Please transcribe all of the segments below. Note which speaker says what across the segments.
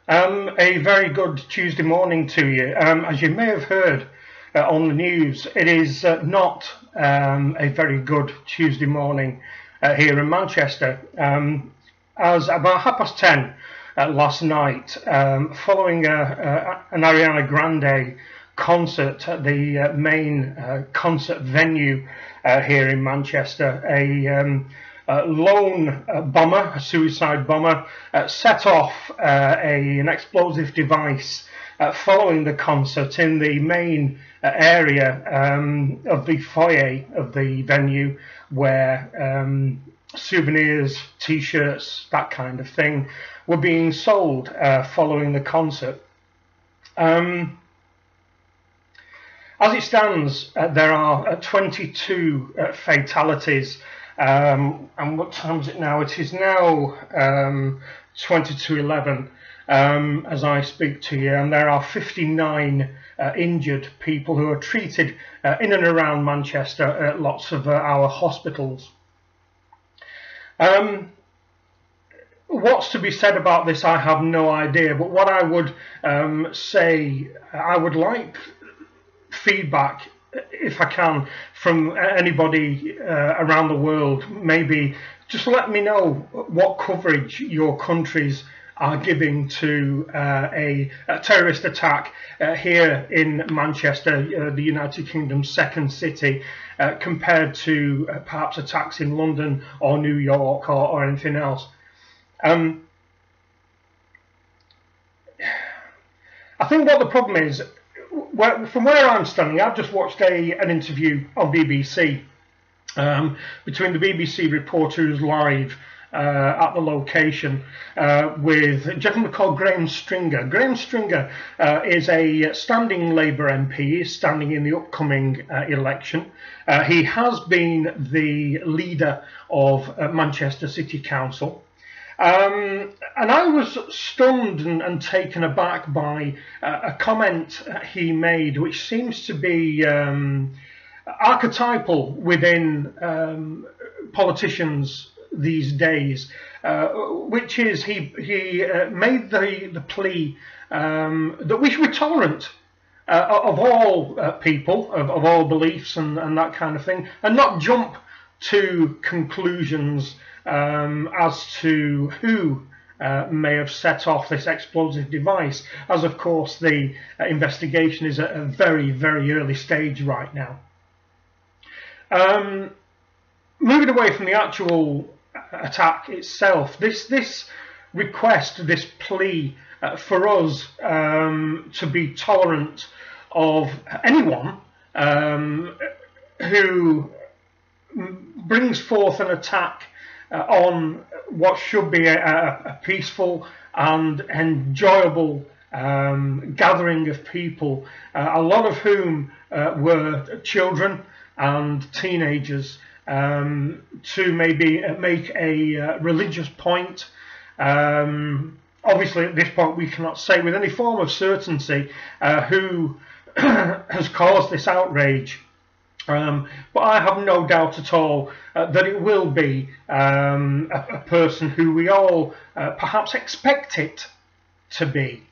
Speaker 1: A very good Tuesday morning to you. As you may have heard on the news, it is not a very good Tuesday morning here in Manchester. As about 10:30 last night, following an Ariana Grande concert at the main concert venue here in Manchester, a lone bomber, a suicide bomber, set off an explosive device following the concert in the main area of the foyer of the venue, where souvenirs, t-shirts, that kind of thing were being sold following the concert. As it stands, there are 22 fatalities. And what time is it now? It is now 22:11 as I speak to you, and there are 59 injured people who are treated in and around Manchester at lots of our hospitals. What's to be said about this, I have no idea, but what I would say, I would like feedback, if I can, from anybody around the world. Maybe just let me know what coverage your countries are giving to a terrorist attack here in Manchester, the United Kingdom's second city, compared to perhaps attacks in London or New York or anything else. I think what the problem is, from where I'm standing, I've just watched an interview on BBC between the BBC reporter who's live at the location with a gentleman called Graham Stringer. Graham Stringer is a standing Labour MP, standing in the upcoming election. He has been the leader of Manchester City Council. And I was stunned and taken aback by a comment he made, which seems to be archetypal within politicians these days, which is he made the plea that we should be tolerant of all people, of all beliefs and that kind of thing, and not jump to conclusions as to who may have set off this explosive device, as of course the investigation is at a very, very early stage right now. Moving away from the actual attack itself, this request, this plea for us to be tolerant of anyone who brings forth an attack on what should be a peaceful and enjoyable gathering of people, a lot of whom were children and teenagers, to maybe make a religious point. Obviously at this point we cannot say with any form of certainty who has caused this outrage. But I have no doubt at all that it will be a person who we all perhaps expect it to be.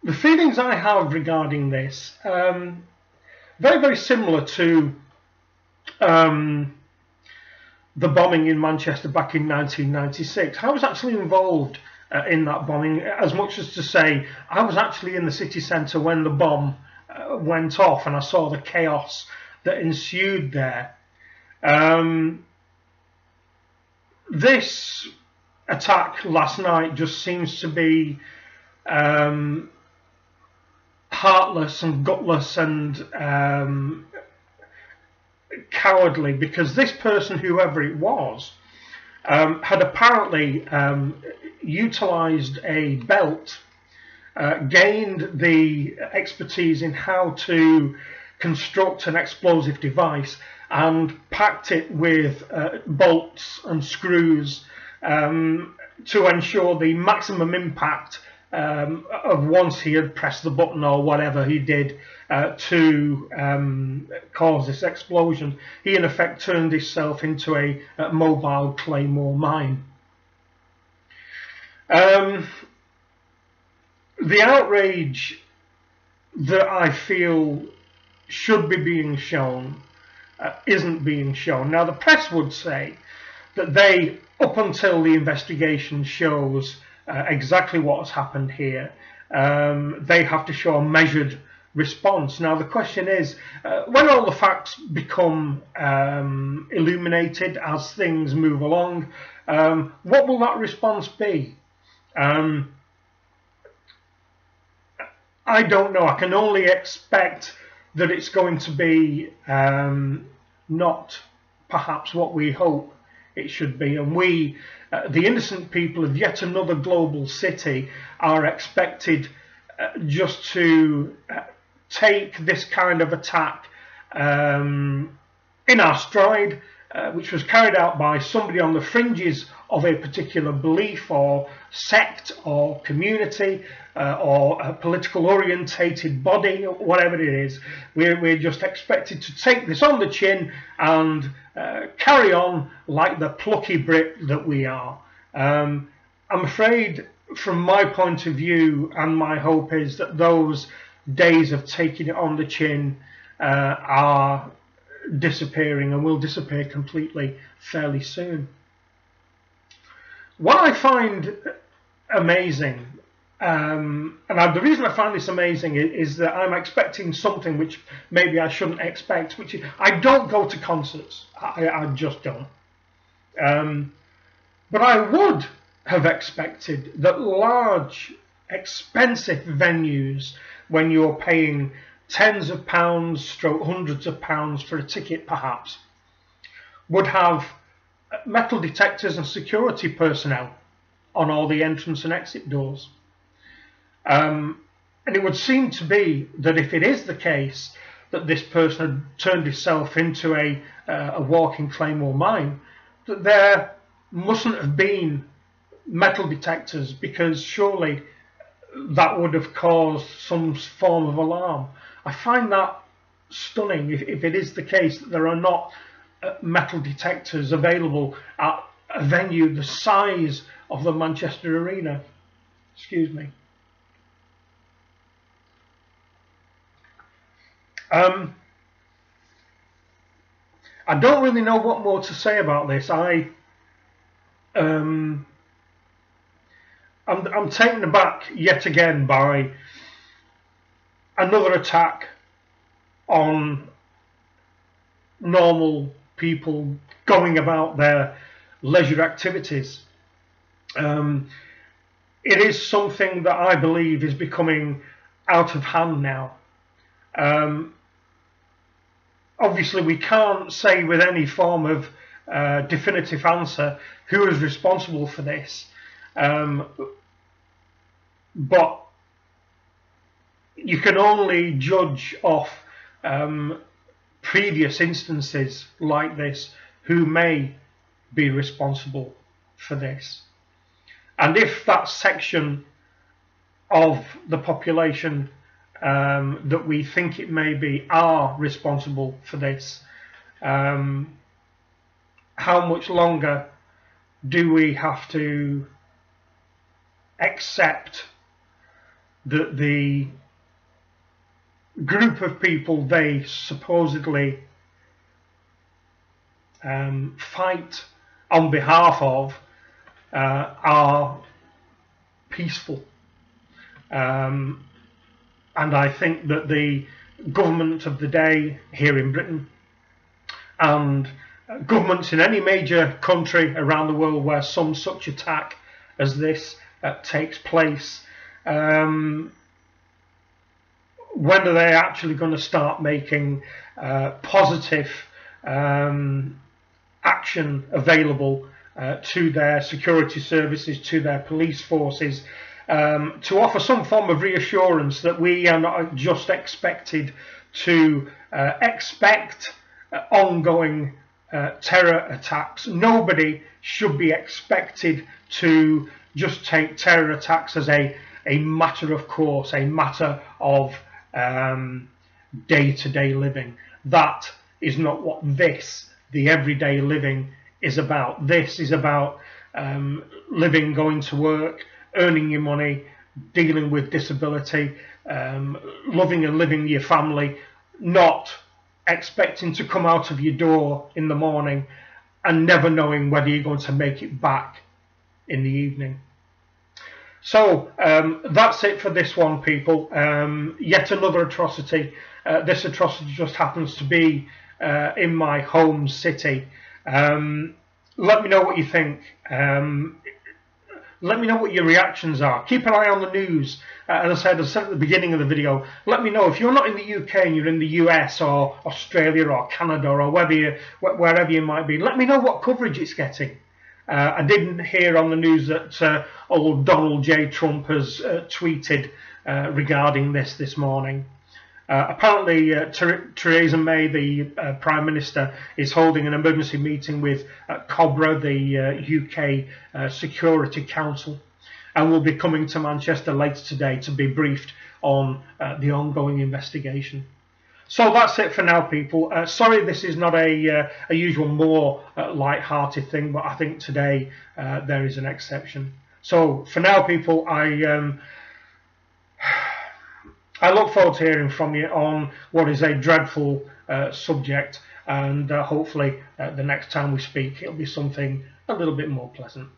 Speaker 1: The feelings I have regarding this, very, very similar to the bombing in Manchester back in 1996. I was actually involved in that bombing, as much as to say I was actually in the city centre when the bomb went off, and I saw the chaos that ensued there. This attack last night just seems to be heartless and gutless and cowardly, because this person, whoever it was, had apparently utilised a belt, gained the expertise in how to construct an explosive device, and packed it with bolts and screws to ensure the maximum impact of once he had pressed the button or whatever he did to cause this explosion. He in effect turned himself into a mobile claymore mine. The outrage that I feel should be being shown isn't being shown. Now, the press would say that they, up until the investigation shows exactly what has happened here, they have to show a measured response. Now, the question is, when all the facts become illuminated as things move along, what will that response be? I don't know. I can only expect that it's going to be not perhaps what we hope it should be, and we, the innocent people of yet another global city, are expected just to take this kind of attack in our stride, which was carried out by somebody on the fringes of a particular belief or sect or community or a political orientated body, or whatever it is. We're just expected to take this on the chin and carry on like the plucky Brit that we are. I'm afraid, from my point of view, and my hope is that those days of taking it on the chin are disappearing and will disappear completely fairly soon. What I find amazing, the reason I find this amazing is that I'm expecting something which maybe I shouldn't expect, which is, I don't go to concerts. I just don't. But I would have expected that large, expensive venues, when you're paying tens of pounds, stroke hundreds of pounds for a ticket perhaps, would have metal detectors and security personnel on all the entrance and exit doors. And it would seem to be that if it is the case that this person had turned himself into a walking claymore mine, that there mustn't have been metal detectors, because surely that would have caused some form of alarm. I find that stunning if it is the case that there are not metal detectors available at a venue the size of the Manchester Arena. Excuse me. I don't really know what more to say about this. I'm taken aback yet again by another attack on normal people going about their leisure activities. It is something that I believe is becoming out of hand now. Obviously, we can't say with any form of definitive answer who is responsible for this, but you can only judge off previous instances like this who may be responsible for this. And if that section of the population that we think it may be are responsible for this, how much longer do we have to accept that the group of people they supposedly fight on behalf of are peaceful? And I think that the government of the day here in Britain, and governments in any major country around the world where some such attack as this takes place, when are they actually going to start making positive action available to their security services, to their police forces, to offer some form of reassurance that we are not just expected to expect ongoing terror attacks. Nobody should be expected to just take terror attacks as a matter of course, a matter of day-to-day living. That is not what the everyday living is about. This is about living, going to work, earning your money, dealing with disability, loving and living your family, not expecting to come out of your door in the morning and never knowing whether you're going to make it back in the evening. So that's it for this one, people. Yet another atrocity. This atrocity just happens to be in my home city. Let me know what you think. Let me know what your reactions are. Keep an eye on the news. As I said at the beginning of the video, let me know if you're not in the UK and you're in the US or Australia or Canada or wherever you might be. Let me know what coverage it's getting. I didn't hear on the news that old Donald J. Trump has tweeted regarding this morning. Apparently, Theresa May, the Prime Minister, is holding an emergency meeting with COBRA, the UK Security Council, and will be coming to Manchester later today to be briefed on the ongoing investigation. So that's it for now, people. Sorry this is not a usual more light-hearted thing, but I think today there is an exception. So for now, people, I look forward to hearing from you on what is a dreadful subject, and hopefully the next time we speak it'll be something a little bit more pleasant.